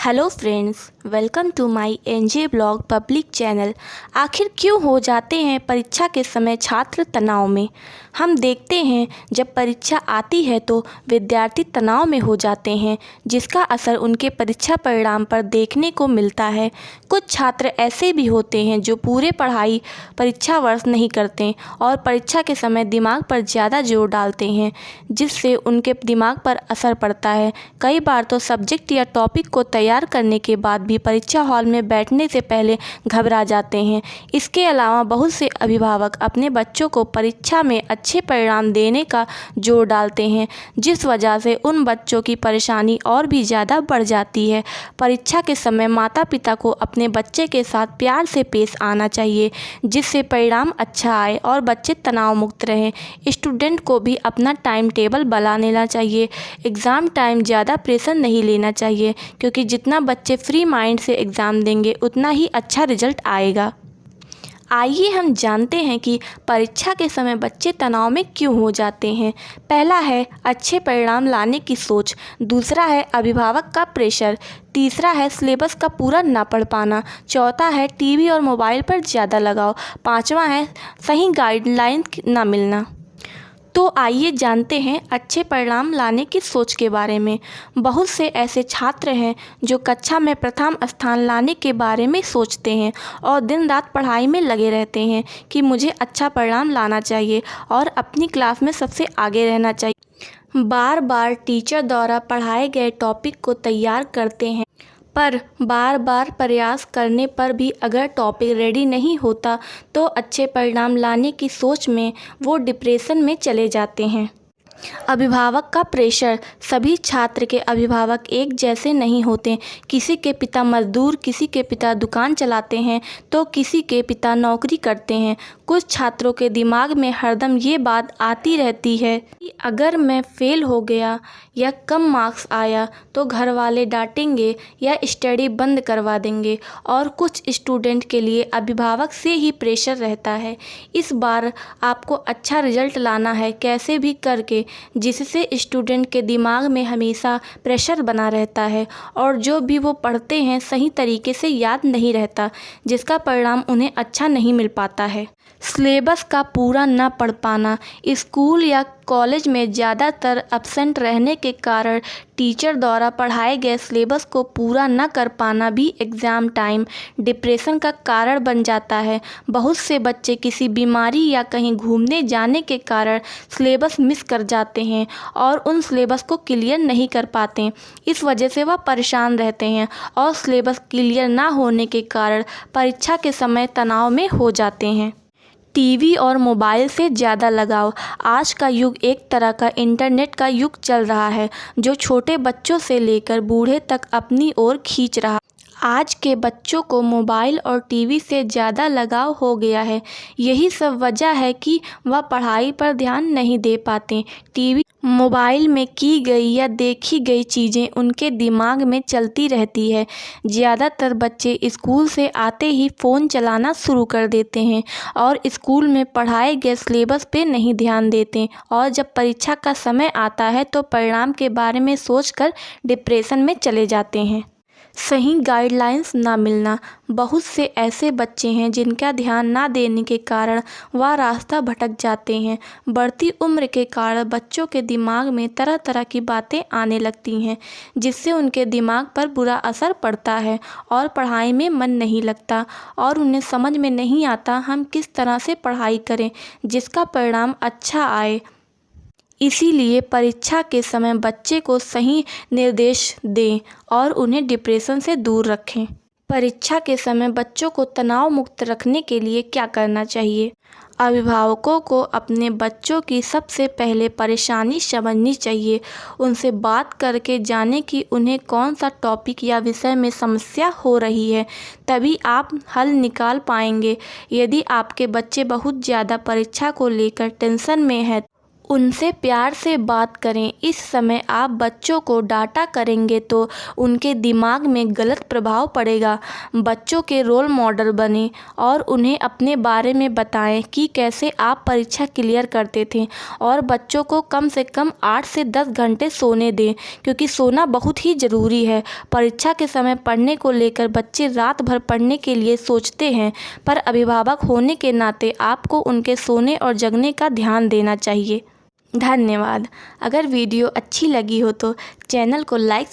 Hello friends, welcome to my NJ blog public channel. आखिर क्यों हो जाते हैं परीक्षा के समय छात्र तनाव में? हम देखते हैं जब परीक्षा आती है तो विद्यार्थी तनाव में हो जाते हैं, जिसका असर उनके परीक्षा परिणाम पर देखने को मिलता है। कुछ छात्र ऐसे भी होते हैं जो पूरे पढ़ाई परीक्षा वर्ष नहीं करते और परीक्षा के समय दिमाग पर ज़्यादा जोर डालते हैं, जिससे उनके दिमाग पर असर पड़ता है। कई बार तो सब्जेक्ट या टॉपिक को तैयार करने के बाद भी परीक्षा हॉल में बैठने से पहले घबरा जाते हैं। इसके अलावा बहुत से अभिभावक अपने बच्चों को परीक्षा में अच्छे परिणाम देने का जोर डालते हैं, जिस वजह से उन बच्चों की परेशानी और भी ज़्यादा बढ़ जाती है। परीक्षा के समय माता पिता को अपने बच्चे के साथ प्यार से पेश आना चाहिए, जिससे परिणाम अच्छा आए और बच्चे तनाव मुक्त रहें। स्टूडेंट को भी अपना टाइम टेबल बना लेना चाहिए। एग्ज़ाम टाइम ज़्यादा प्रेशर नहीं लेना चाहिए, क्योंकि जितना बच्चे फ्री माइंड से एग्ज़ाम देंगे उतना ही अच्छा रिजल्ट आएगा। आइए हम जानते हैं कि परीक्षा के समय बच्चे तनाव में क्यों हो जाते हैं। पहला है अच्छे परिणाम लाने की सोच, दूसरा है अभिभावक का प्रेशर, तीसरा है सिलेबस का पूरा ना पढ़ पाना, चौथा है टीवी और मोबाइल पर ज़्यादा लगाव, पाँचवा है सही गाइडलाइन ना मिलना। तो आइए जानते हैं अच्छे परिणाम लाने की सोच के बारे में। बहुत से ऐसे छात्र हैं जो कक्षा में प्रथम स्थान लाने के बारे में सोचते हैं और दिन रात पढ़ाई में लगे रहते हैं कि मुझे अच्छा परिणाम लाना चाहिए और अपनी क्लास में सबसे आगे रहना चाहिए। बार बार टीचर द्वारा पढ़ाए गए टॉपिक को तैयार करते हैं, पर बार बार प्रयास करने पर भी अगर टॉपिक रेडी नहीं होता तो अच्छे परिणाम लाने की सोच में वो डिप्रेशन में चले जाते हैं। अभिभावक का प्रेशर, सभी छात्र के अभिभावक एक जैसे नहीं होते। किसी के पिता मजदूर, किसी के पिता दुकान चलाते हैं तो किसी के पिता नौकरी करते हैं। कुछ छात्रों के दिमाग में हरदम ये बात आती रहती है कि अगर मैं फेल हो गया या कम मार्क्स आया तो घर वाले डांटेंगे या स्टडी बंद करवा देंगे। और कुछ स्टूडेंट के लिए अभिभावक से ही प्रेशर रहता है, इस बार आपको अच्छा रिजल्ट लाना है कैसे भी करके, जिससे स्टूडेंट के दिमाग में हमेशा प्रेशर बना रहता है और जो भी वो पढ़ते हैं सही तरीके से याद नहीं रहता, जिसका परिणाम उन्हें अच्छा नहीं मिल पाता है। सिलेबस का पूरा न पढ़ पाना, स्कूल या कॉलेज में ज़्यादातर एब्सेंट रहने के कारण टीचर द्वारा पढ़ाए गए सिलेबस को पूरा न कर पाना भी एग्ज़ाम टाइम डिप्रेशन का कारण बन जाता है। बहुत से बच्चे किसी बीमारी या कहीं घूमने जाने के कारण सिलेबस मिस कर जाते हैं और उन सिलेबस को क्लियर नहीं कर पाते। इस वजह से वह परेशान रहते हैं और सिलेबस क्लियर ना होने के कारण परीक्षा के समय तनाव में हो जाते हैं। टीवी और मोबाइल से ज़्यादा लगाव, आज का युग एक तरह का इंटरनेट का युग चल रहा है, जो छोटे बच्चों से लेकर बूढ़े तक अपनी ओर खींच रहा। आज के बच्चों को मोबाइल और टीवी से ज़्यादा लगाव हो गया है। यही सब वजह है कि वह पढ़ाई पर ध्यान नहीं दे पाते। टीवी मोबाइल में की गई या देखी गई चीज़ें उनके दिमाग में चलती रहती है। ज़्यादातर बच्चे स्कूल से आते ही फ़ोन चलाना शुरू कर देते हैं और स्कूल में पढ़ाए गए सिलेबस पे नहीं ध्यान देते, और जब परीक्षा का समय आता है तो परिणाम के बारे में सोचकर डिप्रेशन में चले जाते हैं। सही गाइडलाइंस ना मिलना, बहुत से ऐसे बच्चे हैं जिनका ध्यान ना देने के कारण वह रास्ता भटक जाते हैं। बढ़ती उम्र के कारण बच्चों के दिमाग में तरह तरह की बातें आने लगती हैं, जिससे उनके दिमाग पर बुरा असर पड़ता है और पढ़ाई में मन नहीं लगता और उन्हें समझ में नहीं आता हम किस तरह से पढ़ाई करें जिसका परिणाम अच्छा आए। इसीलिए परीक्षा के समय बच्चे को सही निर्देश दें और उन्हें डिप्रेशन से दूर रखें। परीक्षा के समय बच्चों को तनाव मुक्त रखने के लिए क्या करना चाहिए? अभिभावकों को अपने बच्चों की सबसे पहले परेशानी समझनी चाहिए। उनसे बात करके जानें कि उन्हें कौन सा टॉपिक या विषय में समस्या हो रही है, तभी आप हल निकाल पाएंगे। यदि आपके बच्चे बहुत ज़्यादा परीक्षा को लेकर टेंशन में है उनसे प्यार से बात करें। इस समय आप बच्चों को डांटा करेंगे तो उनके दिमाग में गलत प्रभाव पड़ेगा। बच्चों के रोल मॉडल बनें और उन्हें अपने बारे में बताएं कि कैसे आप परीक्षा क्लियर करते थे। और बच्चों को कम से कम 8 से 10 घंटे सोने दें, क्योंकि सोना बहुत ही ज़रूरी है। परीक्षा के समय पढ़ने को लेकर बच्चे रात भर पढ़ने के लिए सोचते हैं, पर अभिभावक होने के नाते आपको उनके सोने और जगने का ध्यान देना चाहिए। धन्यवाद। अगर वीडियो अच्छी लगी हो तो चैनल को लाइक